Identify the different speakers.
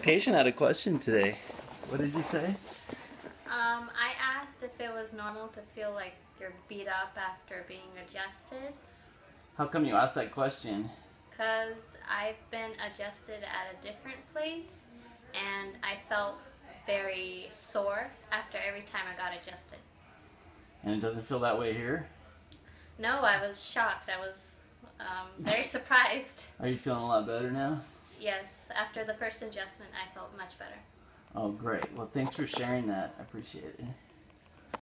Speaker 1: patient had a question today. What did you say?
Speaker 2: I asked if it was normal to feel like you're beat up after being adjusted.
Speaker 1: How come you asked that question?
Speaker 2: Because I've been adjusted at a different place and I felt very sore after every time I got adjusted.
Speaker 1: And it doesn't feel that way here?
Speaker 2: No, I was shocked. I was very surprised.
Speaker 1: Are you feeling a lot better now?
Speaker 2: Yes, after the first adjustment I felt much better.
Speaker 1: Oh, great. Well, thanks for sharing that. I appreciate it.